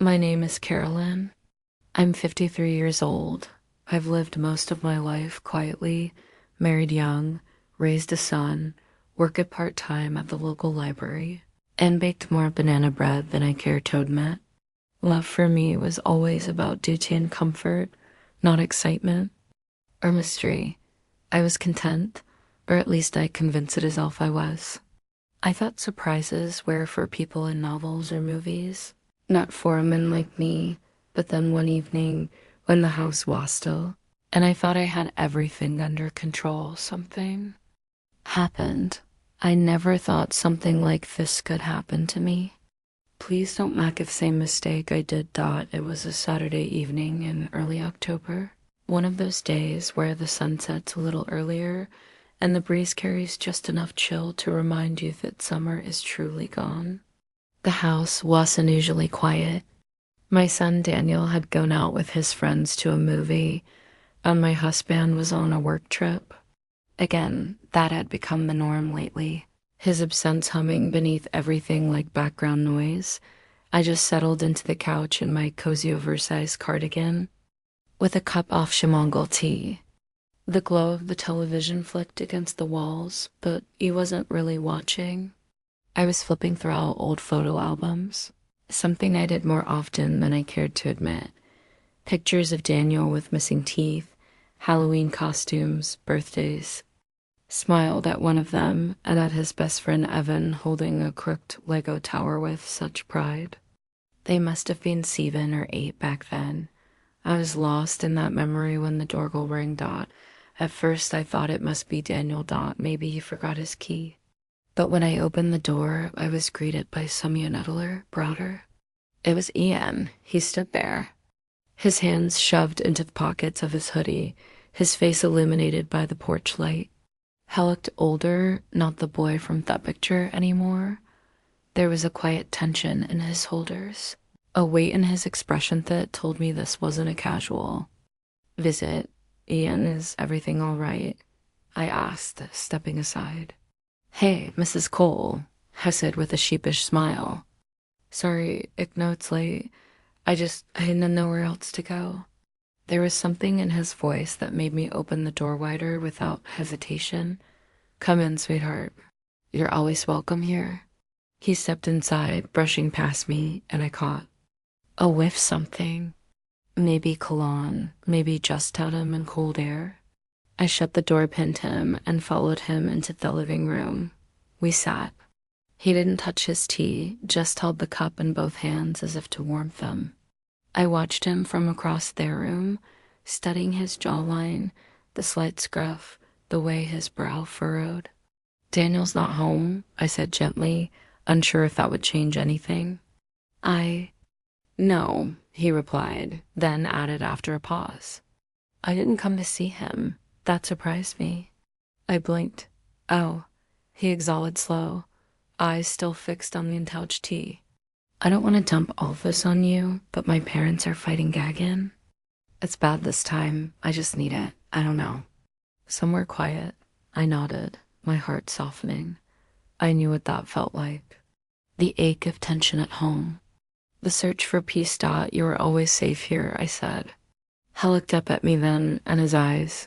My name is Carolyn. I'm 53 years old. I've lived most of my life quietly, married young, raised a son, worked part-time at the local library, and baked more banana bread than I care to admit. Love for me was always about duty and comfort, not excitement or mystery. I was content, or at least I convinced myself I was. I thought surprises were for people in novels or movies, not for a man like me. But then one evening, when the house was still, and I thought I had everything under control, something happened. I never thought something like this could happen to me. Please don't make the same mistake I did. Thought it was a Saturday evening in early October. One of those days where the sun sets a little earlier and the breeze carries just enough chill to remind you that summer is truly gone. The house was unusually quiet. My son Daniel had gone out with his friends to a movie, and my husband was on a work trip. Again, that had become the norm lately. His absence humming beneath everything like background noise. I just settled into the couch in my cozy oversized cardigan, with a cup of Mongol tea. The glow of the television flicked against the walls, but he wasn't really watching. I was flipping through old photo albums, something I did more often than I cared to admit. Pictures of Daniel with missing teeth, Halloween costumes, birthdays. Smiled at one of them and at his best friend Evan holding a crooked Lego tower with such pride. They must have been 7 or 8 back then. I was lost in that memory when the doorbell rang. At first I thought it must be Daniel. Maybe he forgot his key. But when I opened the door, I was greeted by someone nettler, broader. It was Ian. He stood there, his hands shoved into the pockets of his hoodie, his face illuminated by the porch light. He looked older, not the boy from that picture anymore. There was a quiet tension in his shoulders, a weight in his expression that told me this wasn't a casual visit. Ian, is everything all right? I asked, stepping aside. Hey, Mrs. Cole, I said with a sheepish smile. Sorry, I know it's late. I had nowhere else to go. There was something in his voice that made me open the door wider without hesitation. Come in, sweetheart. You're always welcome here. He stepped inside, brushing past me, and I caught a whiff something. Maybe cologne, maybe just him in cold air. I shut the door, pinned him, and followed him into the living room. We sat. He didn't touch his tea, just held the cup in both hands as if to warm them. I watched him from across their room, studying his jawline, the slight scruff, the way his brow furrowed. Daniel's not home, I said gently, unsure if that would change anything. No, he replied, then added after a pause. I didn't come to see him. That surprised me. I blinked. Oh, he exhaled slow, eyes still fixed on the untouched tea. I don't want to dump all this on you, but my parents are fighting gagging. It's bad this time. I just need it. I don't know. Somewhere quiet. I nodded, my heart softening. I knew what that felt like. The ache of tension at home. The search for peace. You were always safe here, I said. He looked up at me then, and his eyes,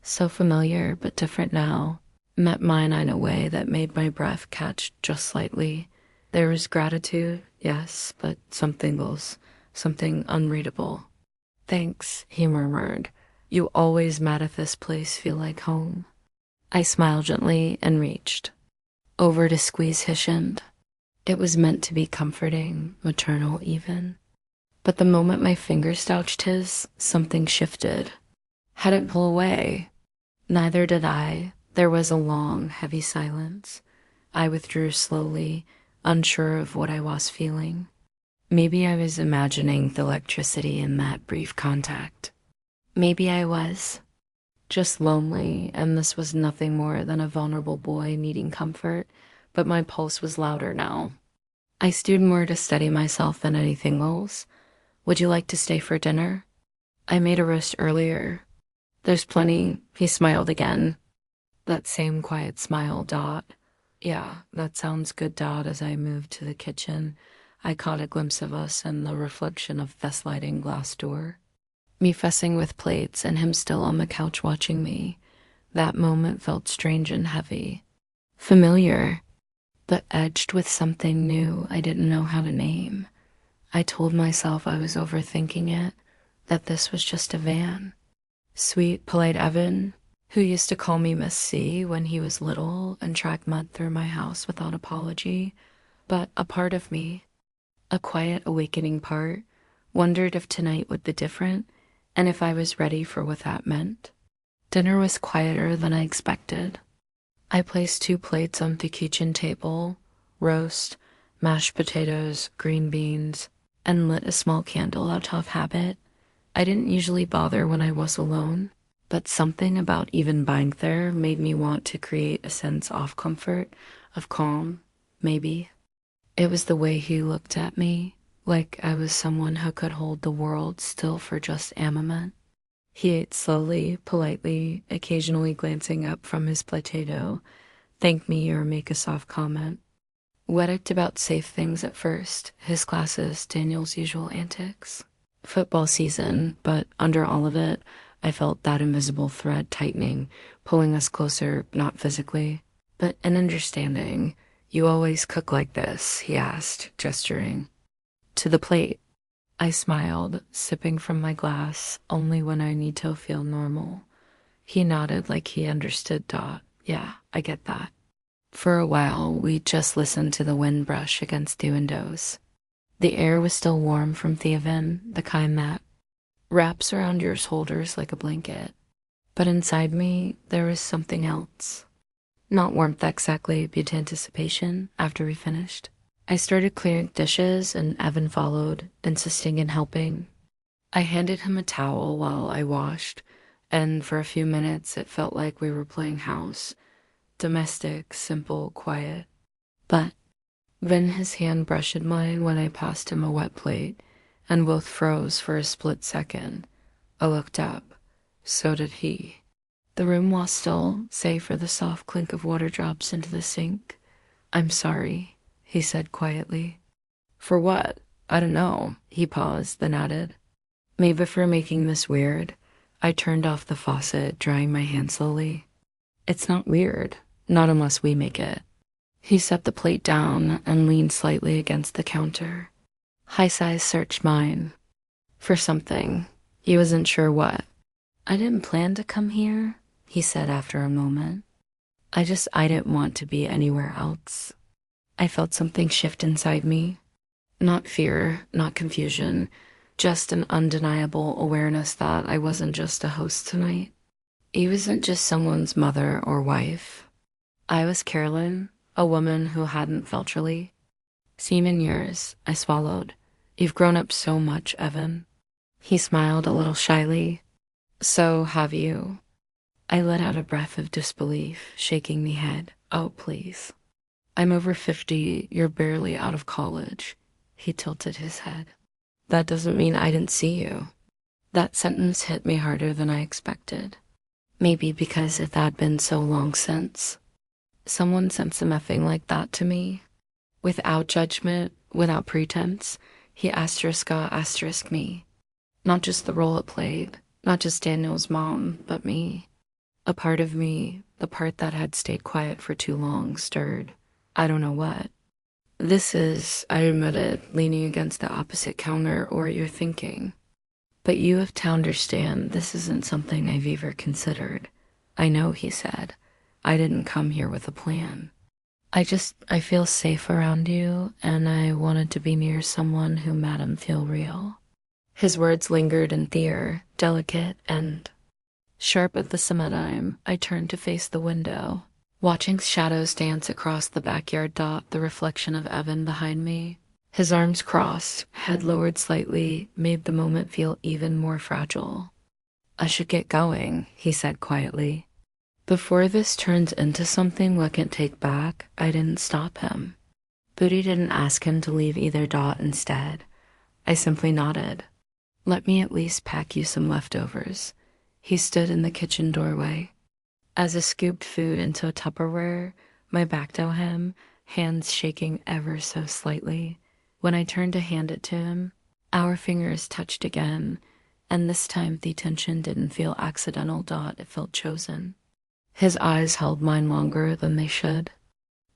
so familiar but different now, met mine in a way that made my breath catch just slightly. There was gratitude, yes, but something else, something unreadable. Thanks, he murmured. You always made this place feel like home. I smiled gently and reached over to squeeze his hand. It was meant to be comforting, maternal even. But the moment my fingers touched his, something shifted. Had it pull away? Neither did I. There was a long, heavy silence. I withdrew slowly, unsure of what I was feeling. Maybe I was imagining the electricity in that brief contact. Maybe I was just lonely, and this was nothing more than a vulnerable boy needing comfort, but my pulse was louder now. I stood more to steady myself than anything else. Would you like to stay for dinner? I made a roast earlier. There's plenty. He smiled again. That same quiet smile. Yeah, that sounds good. As I moved to the kitchen, I caught a glimpse of us and the reflection of the sliding glass door. Me fussing with plates and him still on the couch watching me. That moment felt strange and heavy. Familiar, but edged with something new I didn't know how to name. I told myself I was overthinking it, that this was just a van. Sweet, polite Evan, who used to call me Miss C when he was little and track mud through my house without apology. But a part of me, a quiet awakening part, wondered if tonight would be different and if I was ready for what that meant. Dinner was quieter than I expected. I placed 2 plates on the kitchen table, roast, mashed potatoes, green beans, and lit a small candle out of habit. I didn't usually bother when I was alone, but something about even being there made me want to create a sense of comfort, of calm, maybe. It was the way he looked at me, like I was someone who could hold the world still for just a moment. He ate slowly, politely, occasionally glancing up from his potato, thank me or make a soft comment. Wetted about safe things at first, his classes, Daniel's usual antics. Football season, but under all of it, I felt that invisible thread tightening, pulling us closer, not physically, but an understanding. You always cook like this, he asked, gesturing. To the plate. I smiled, sipping from my glass only when I need to feel normal. He nodded like he understood. Yeah, I get that. For a while, we just listened to the wind brush against the windows. The air was still warm from the oven, the kind that wraps around your shoulders like a blanket. But inside me, there was something else. Not warmth exactly, but anticipation after we finished. I started clearing dishes and Evan followed, insisting in helping. I handed him a towel while I washed, and for a few minutes it felt like we were playing house. Domestic, simple, quiet. But then his hand brushed mine when I passed him a wet plate, and both froze for a split second. I looked up. So did he. The room was still, save for the soft clink of water drops into the sink. I'm sorry, he said quietly. For what? I don't know. He paused, then added. Maybe for making this weird. I turned off the faucet, drying my hand slowly. It's not weird. Not unless we make it. He set the plate down and leaned slightly against the counter. High eyes searched mine. For something. He wasn't sure what. I didn't plan to come here, he said after a moment. I didn't want to be anywhere else. I felt something shift inside me. Not fear, not confusion, just an undeniable awareness that I wasn't just a host tonight. He wasn't just someone's mother or wife. I was Carolyn, a woman who hadn't felt really. Seen in years, I swallowed. You've grown up so much, Evan. He smiled a little shyly. So have you. I let out a breath of disbelief, shaking the head. Oh, please. I'm over 50, you're barely out of college. He tilted his head. That doesn't mean I didn't see you. That sentence hit me harder than I expected. Maybe because it had been so long since. Someone said some effing like that to me. Without judgment, without pretense, he asterisk me. Not just the role it played, not just Daniel's mom, but me. A part of me, the part that had stayed quiet for too long, stirred. I don't know what. This is, I admitted, leaning against the opposite counter or what you're thinking. But you have to understand this isn't something I've ever considered. I know, he said. I didn't come here with a plan. I feel safe around you, and I wanted to be near someone who made him feel real. His words lingered in the air, delicate and sharp at the same time. I turned to face the window, watching shadows dance across the backyard. The reflection of Evan behind me. His arms crossed, head lowered slightly, made the moment feel even more fragile. I should get going, he said quietly. Before this turns into something we can't take back, I didn't stop him. Booty didn't ask him to leave either. Instead, I simply nodded. Let me at least pack you some leftovers. He stood in the kitchen doorway. As I scooped food into a Tupperware, my back to him, hands shaking ever so slightly. When I turned to hand it to him, our fingers touched again, and this time the tension didn't feel accidental. It felt chosen. His eyes held mine longer than they should.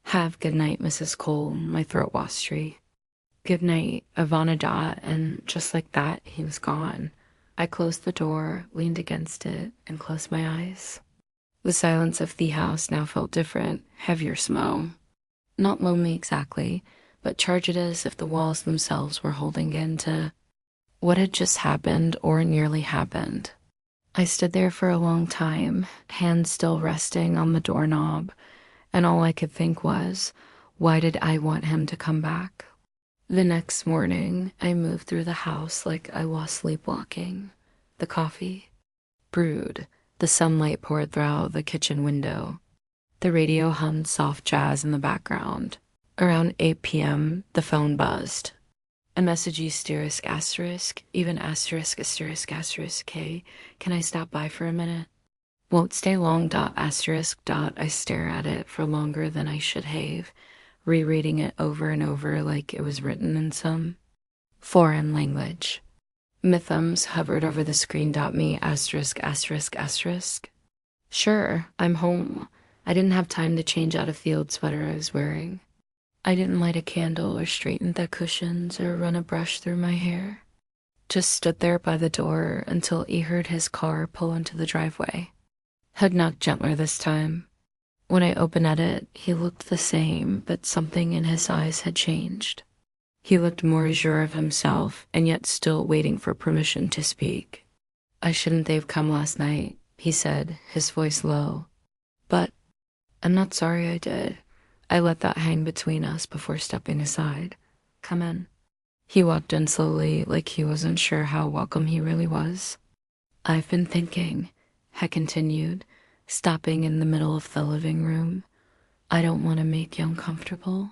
Have good night, Mrs. Cole, my throat watery. Good night, Ivana Dot, and just like that, he was gone. I closed the door, leaned against it, and closed my eyes. The silence of the house now felt different, heavier smo. Not lonely exactly, but charged as if the walls themselves were holding into what had just happened or nearly happened. I stood there for a long time, hands still resting on the doorknob, and all I could think was, why did I want him to come back? The next morning, I moved through the house like I was sleepwalking. The coffee brewed, the sunlight poured through the kitchen window. The radio hummed soft jazz in the background. Around 8 p.m., the phone buzzed. A message asterisk, even asterisk, K. Can I stop by for a minute? Won't stay long, asterisk. I stare at it for longer than I should have, rereading it over and over like it was written in some foreign language. Mythums hovered over the screen. Me, asterisk. Sure, I'm home. I didn't have time to change out a field sweater I was wearing. I didn't light a candle or straighten the cushions or run a brush through my hair. Just stood there by the door until he heard his car pull into the driveway. Had knocked gentler this time. When I opened at it, he looked the same, but something in his eyes had changed. He looked more sure of himself, and yet still waiting for permission to speak. I shouldn't have come last night, he said, his voice low. But I'm not sorry I did. I let that hang between us before stepping aside. Come in. He walked in slowly, like he wasn't sure how welcome he really was. I've been thinking, I continued, stopping in the middle of the living room. I don't want to make you uncomfortable.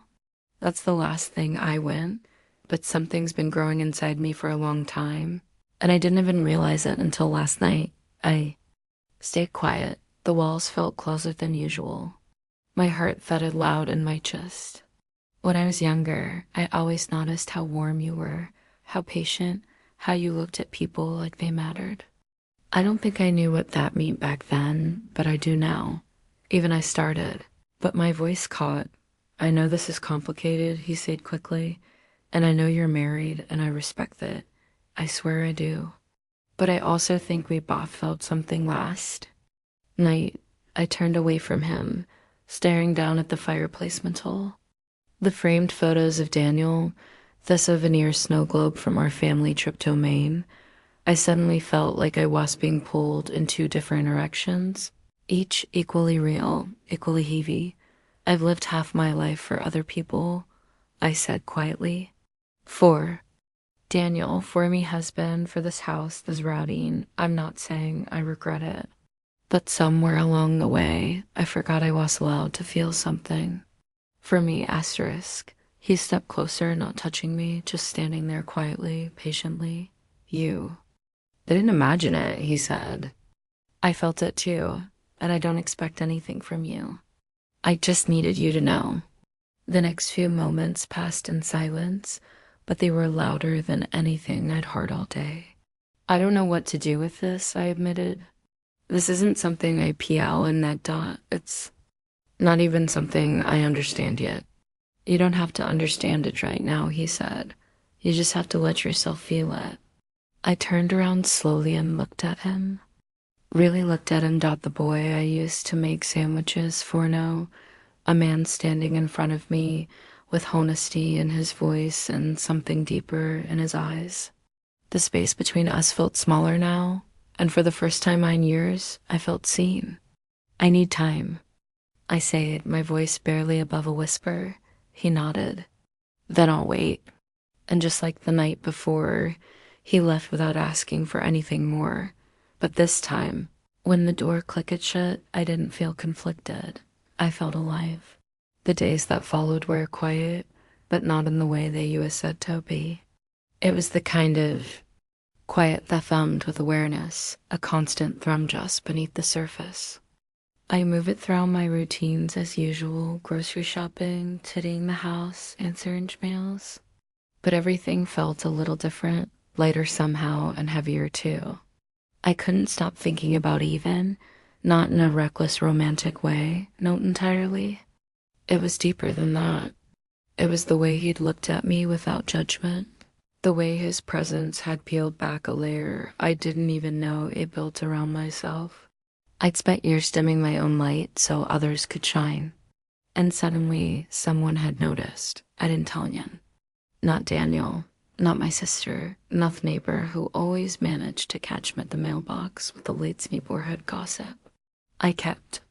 That's the last thing I went, but something's been growing inside me for a long time, and I didn't even realize it until last night. I stayed quiet. The walls felt closer than usual. My heart thudded loud in my chest. When I was younger, I always noticed how warm you were, how patient, how you looked at people like they mattered. I don't think I knew what that meant back then, but I do now. Even I started, but my voice caught. I know this is complicated, he said quickly, and I know you're married, and I respect it. I swear I do. But I also think we both felt something last night. I turned away from him, staring down at the fireplace mantel. The framed photos of Daniel, the souvenir snow globe from our family trip to Maine. I suddenly felt like I was being pulled in two different directions, each equally real, equally heavy. I've lived half my life for other people, I said quietly. For Daniel, for me husband, for this house, this routing. I'm not saying I regret it. But somewhere along the way, I forgot I was allowed to feel something. For me, asterisk. He stepped closer, not touching me, just standing there quietly, patiently. You. They didn't imagine it, he said. I felt it too, and I don't expect anything from you. I just needed you to know. The next few moments passed in silence, but they were louder than anything I'd heard all day. I don't know what to do with this, I admitted. This isn't something I PL in that dot. It's not even something I understand yet. You don't have to understand it right now, he said. You just have to let yourself feel it. I turned around slowly and looked at him. Really looked at him. The boy I used to make sandwiches for now. A man standing in front of me with honesty in his voice and something deeper in his eyes. The space between us felt smaller now, and for the first time in years, I felt seen. I need time. I said, my voice barely above a whisper. He nodded. Then I'll wait. And just like the night before, he left without asking for anything more. But this time, when the door clicked shut, I didn't feel conflicted. I felt alive. The days that followed were quiet, but not in the way they used said to be. It was the kind of quiet that thumbed with awareness, a constant thrum just beneath the surface. I move it through my routines as usual, grocery shopping, tidying the house, answering mails. But everything felt a little different, lighter somehow and heavier too. I couldn't stop thinking about Even, not in a reckless romantic way, not entirely. It was deeper than that. It was the way he'd looked at me without judgment, the way his presence had peeled back a layer I didn't even know it built around myself. I'd spent years dimming my own light so others could shine. And suddenly, someone had noticed. I didn't tell anyone. Not Daniel, not my sister, not the neighbor who always managed to catch me at the mailbox with the late neighborhood gossip. I kept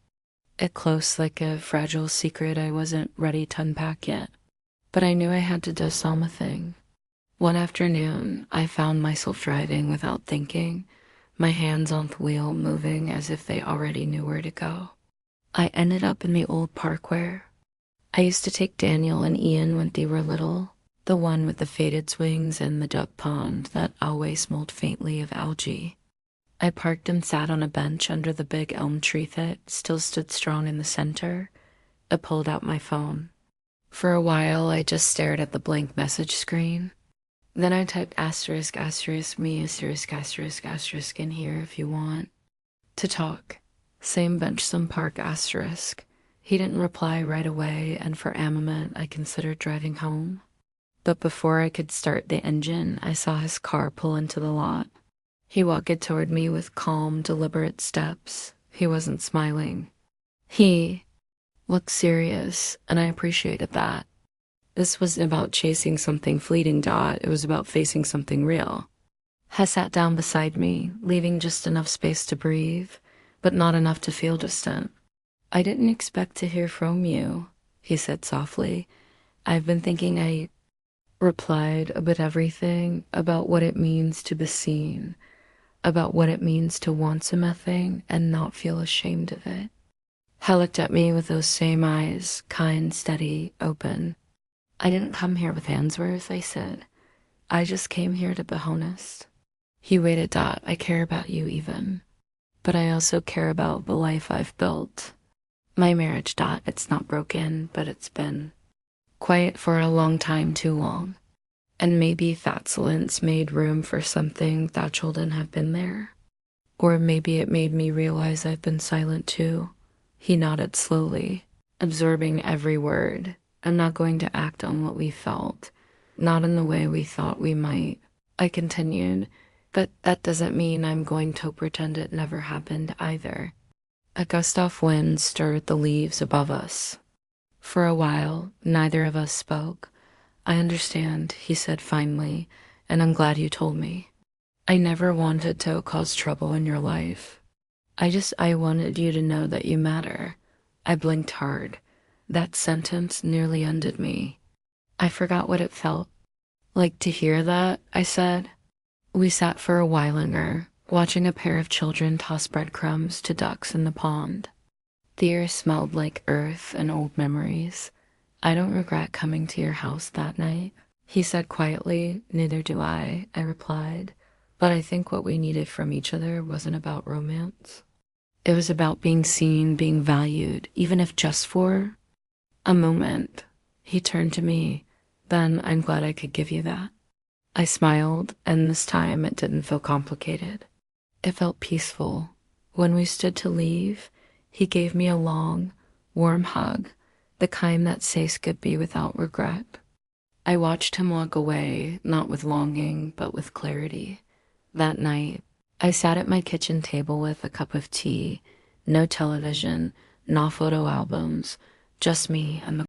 it close like a fragile secret I wasn't ready to unpack yet. But I knew I had to do something. One afternoon, I found myself driving without thinking, my hands on the wheel moving as if they already knew where to go. I ended up in the old park where I used to take Daniel and Ian when they were little, the one with the faded swings and the duck pond that always smelled faintly of algae. I parked and sat on a bench under the big elm tree that still stood strong in the center. I pulled out my phone. For a while, I just stared at the blank message screen. Then I typed asterisk, asterisk, me, asterisk, asterisk, asterisk in here if you want to talk. Same bench, some park, asterisk. He didn't reply right away, and for a moment, I considered driving home. But before I could start the engine, I saw his car pull into the lot. He walked toward me with calm, deliberate steps. He wasn't smiling. He looked serious, and I appreciated that. This wasn't about chasing something fleeting, It was about facing something real. He sat down beside me, leaving just enough space to breathe, but not enough to feel distant. I didn't expect to hear from you, he said softly. I've been thinking. I replied about everything, about what it means to be seen, about what it means to want something and not feel ashamed of it. He looked at me with those same eyes, kind, steady, open. I didn't come here with Hansworth, I said. I just came here to be honest. He waited. I care about you even. But I also care about the life I've built. My marriage. It's not broken, but it's been quiet for a long time, too long. And maybe that silence made room for something that shouldn't have been there. Or maybe it made me realize I've been silent too. He nodded slowly, absorbing every word. I'm not going to act on what we felt, not in the way we thought we might. I continued, but that doesn't mean I'm going to pretend it never happened either. A gust of wind stirred the leaves above us. For a while, neither of us spoke. I understand, he said finally, and I'm glad you told me. I never wanted to cause trouble in your life. I wanted you to know that you matter. I blinked hard. That sentence nearly ended me. I forgot what it felt like to hear that, I said. We sat for a while longer, watching a pair of children toss breadcrumbs to ducks in the pond. The air smelled like earth and old memories. I don't regret coming to your house that night, he said quietly. Neither do I replied. But I think what we needed from each other wasn't about romance. It was about being seen, being valued, even if just for a moment. He turned to me. Then I'm glad I could give you that. I smiled, and this time it didn't feel complicated. It felt peaceful. When we stood to leave, he gave me a long, warm hug, the kind that says goodbye without regret. I watched him walk away, not with longing, but with clarity. That night, I sat at my kitchen table with a cup of tea, no television, no photo albums, just me and the